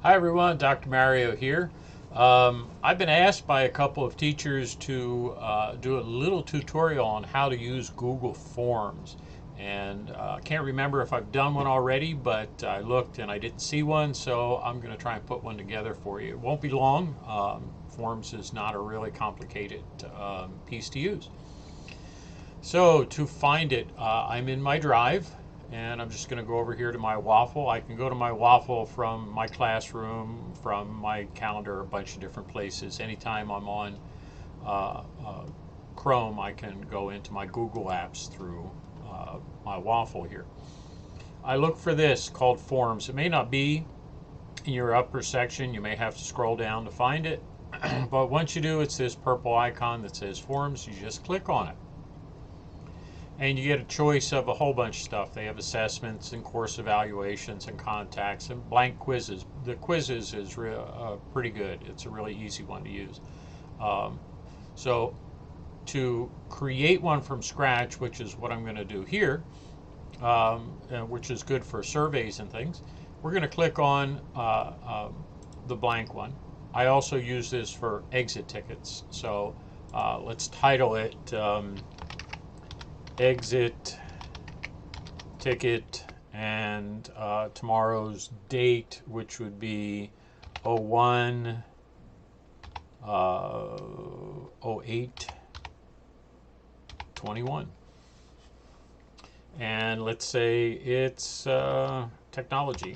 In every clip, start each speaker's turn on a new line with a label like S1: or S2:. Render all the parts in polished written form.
S1: Hi everyone, Dr. Mario here. I've been asked by a couple of teachers to do a little tutorial on how to use Google Forms. And I can't remember if I've done one already, but I looked and I didn't see one, so I'm going to try and put one together for you. It won't be long. Forms is not a really complicated piece to use. So to find it, I'm in my Drive, and I'm just going to go over here to my Waffle. I can go to my Waffle from my classroom, from my calendar, a bunch of different places. Anytime I'm on uh, uh, Chrome, I can go into my Google Apps through my Waffle here. I look for this called Forms. It may not be in your upper section. You may have to scroll down to find it. But once you do, it's this purple icon that says Forms. You just click on it. And you get a choice of a whole bunch of stuff. They have assessments and course evaluations and contacts and blank quizzes. The quizzes is pretty good. It's a really easy one to use. Um, so to create one from scratch, which is what I'm going to do here, which is good for surveys and things, we're going to click on the blank one. I also use this for exit tickets. So let's title it exit ticket, and tomorrow's date, which would be 01 08 21. And let's say it's technology.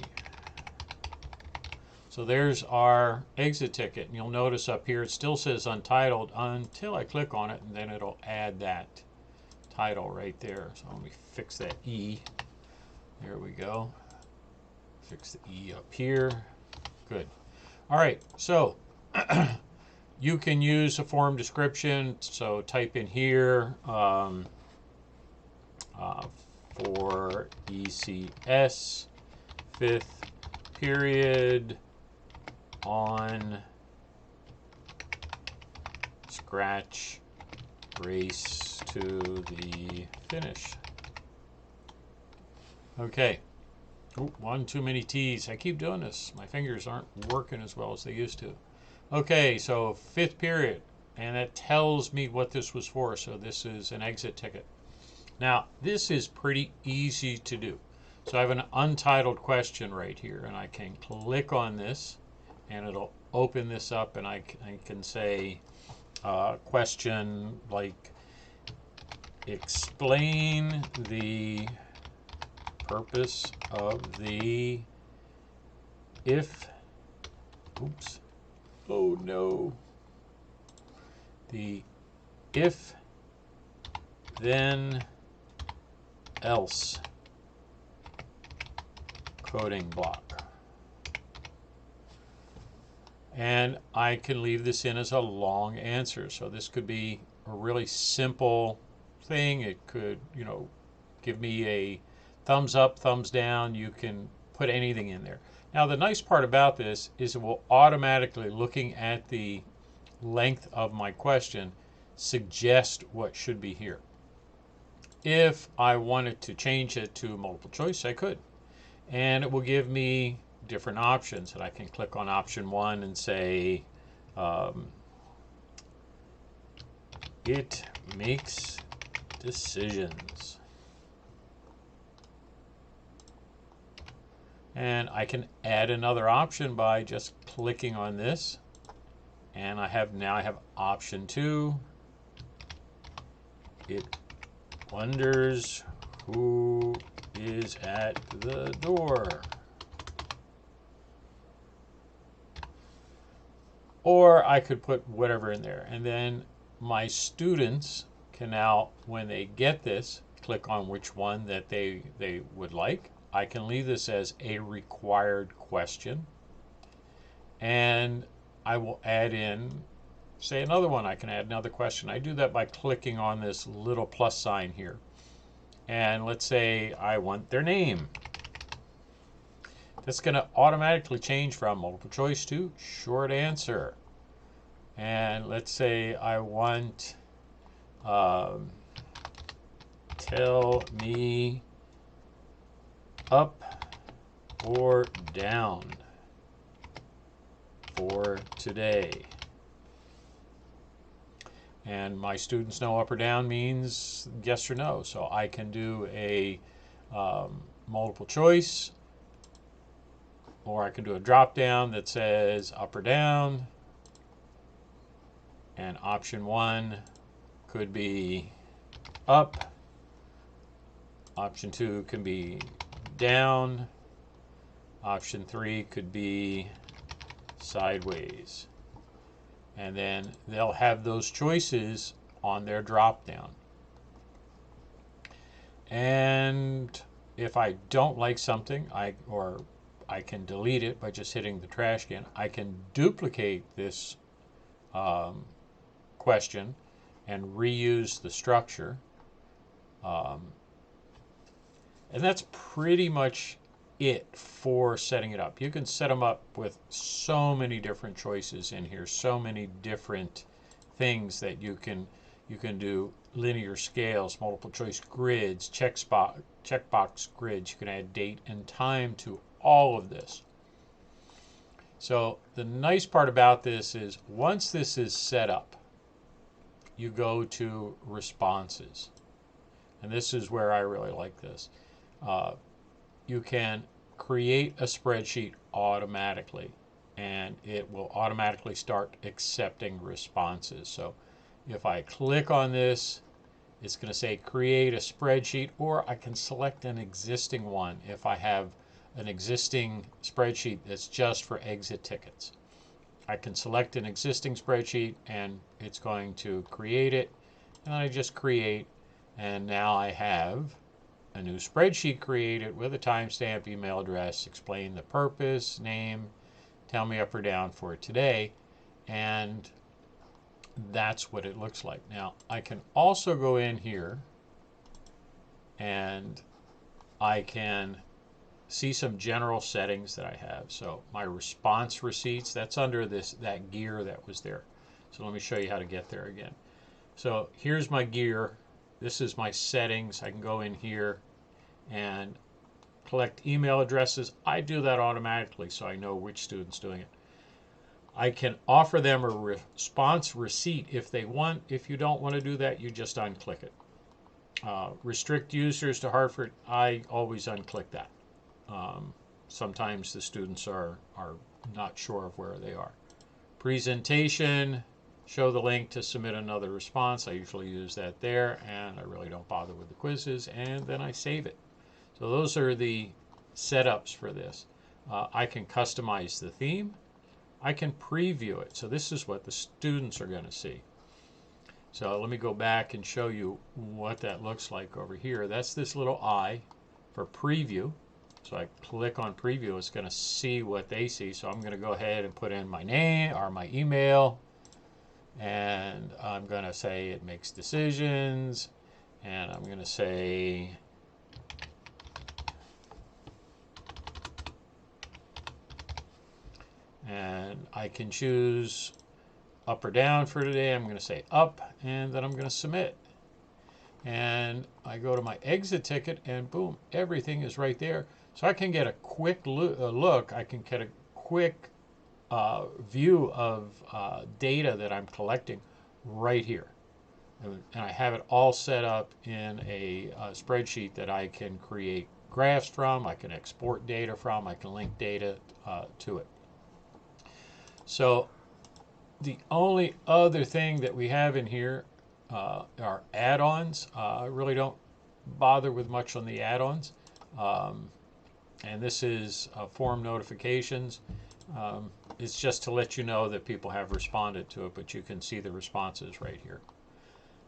S1: So there's our exit ticket. And you'll notice up here it still says untitled until I click on it, and then it'll add that title right there. So let me fix that E. There we go. Fix the E up here. Good. All right, so you can use a form description. So type in here for ECS 5th period on Scratch race to the finish. Okay. Ooh, one too many T's. I keep doing this. My fingers aren't working as well as they used to. Okay, so 5th period. And that tells me what this was for. So this is an exit ticket. Now, this is pretty easy to do. So I have an untitled question right here, and I can click on this, and it'll open this up, and I can say question like, explain the purpose of the if, oops, oh no, the if then else coding block. And I can leave this in as a long answer. So this could be a really simple thing. It could, give me a thumbs up, thumbs down. You can put anything in there. Now the nice part about this is it will automatically, looking at the length of my question, suggest what should be here. If I wanted to change it to multiple choice, I could. And it will give me different options. And I can click on option 1 and say, it makes decisions. And I can add another option by just clicking on this. And I have option 2. It wonders who is at the door. Or I could put whatever in there. And then my students can now, when they get this, click on which one that they would like. I can leave this as a required question. And I will add in, say, another one. I can add another question. I do that by clicking on this little plus sign here. And let's say I want their name. That's going to automatically change from multiple choice to short answer. And let's say I want tell me up or down. for today. And my students know up or down means yes or no. So I can do a multiple choice, or I can do a drop down that says up or down. And option 1 could be up. Option 2 can be down. Option 3 could be sideways. And then they'll have those choices on their drop down. And if I don't like something, I can delete it by just hitting the trash can. I can duplicate this question and reuse the structure. And that's pretty much it for setting it up. You can set them up with so many different choices in here, so many different things that you can do. Linear scales, multiple choice grids, checkbox grids. You can add date and time to all of this. So the nice part about this is once this is set up, you go to responses. And this is where I really like this. You can create a spreadsheet automatically, and it will automatically start accepting responses. So if I click on this, it's going to say create a spreadsheet, or I can select an existing one if I have an existing spreadsheet that's just for exit tickets. I can select an existing spreadsheet and it's going to create it, and I just create, and now I have a new spreadsheet created with a timestamp, email address, explain the purpose, name, tell me up or down for today, and that's what it looks like. Now I can also go in here and I can see some general settings that I have. So my response receipts, that's under that gear that was there. So let me show you how to get there again. So here's my gear. This is my settings. I can go in here and collect email addresses. I do that automatically so I know which student's doing it. I can offer them a response receipt if they want. If you don't want to do that, you just unclick it. Restrict users to Hartford, I always unclick that. Sometimes the students are not sure of where they are. Presentation, show the link to submit another response. I usually use that there, and I really don't bother with the quizzes, and then I save it. So those are the setups for this. I can customize the theme. I can preview it. So this is what the students are going to see. So let me go back and show you what that looks like over here. That's this little I for preview. So I click on preview, it's going to see what they see. So I'm going to go ahead and put in my name or my email, and I'm going to say it makes decisions, and I'm going to say and I can choose up or down for today. I'm going to say up, and then I'm going to submit. And I go to my exit ticket, and boom, everything is right there. So I can get a quick look. I can get a quick view of data that I'm collecting right here. And I have it all set up in a spreadsheet that I can create graphs from, I can export data from, I can link data to it. So the only other thing that we have in here are add-ons. I really don't bother with much on the add-ons. And this is form notifications. It's just to let you know that people have responded to it, but you can see the responses right here.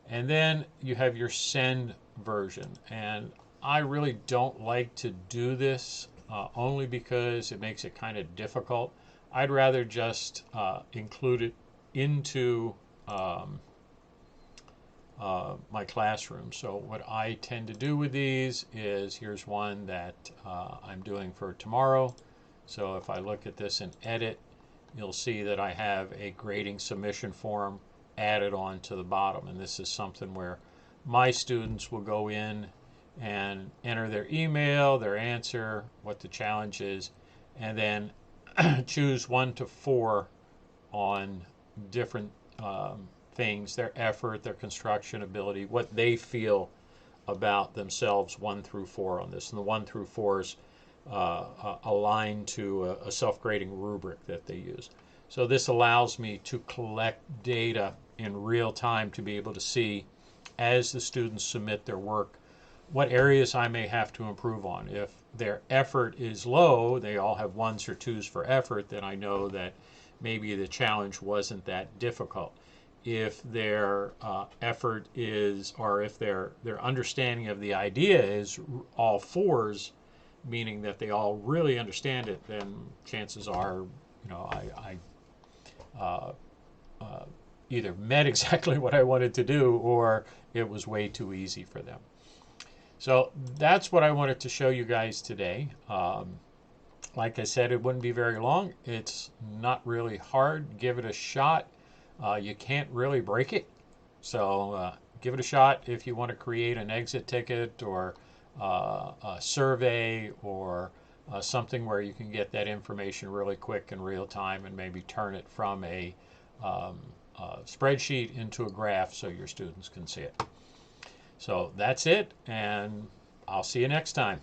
S1: And then you have your send version. And I really don't like to do this only because it makes it kind of difficult. I'd rather just include it into my classroom. So what I tend to do with these is, here's one that I'm doing for tomorrow. So if I look at this and edit, you'll see that I have a grading submission form added on to the bottom. And this is something where my students will go in and enter their email, their answer, what the challenge is, and then choose 1 to 4 on different things, their effort, their construction ability, what they feel about themselves 1 through 4 on this. And the 1 through 4s align to a self-grading rubric that they use. So this allows me to collect data in real time to be able to see, as the students submit their work, what areas I may have to improve on. If their effort is low, they all have 1s or 2s for effort, then I know that maybe the challenge wasn't that difficult. If their effort is, or if their understanding of the idea is all 4s, meaning that they all really understand it, then chances are, I either met exactly what I wanted to do, or it was way too easy for them. So that's what I wanted to show you guys today. Like I said, it wouldn't be very long. It's not really hard. Give it a shot. You can't really break it. So give it a shot if you want to create an exit ticket, or a survey, or something where you can get that information really quick in real time, and maybe turn it from a spreadsheet into a graph so your students can see it. So that's it, and I'll see you next time.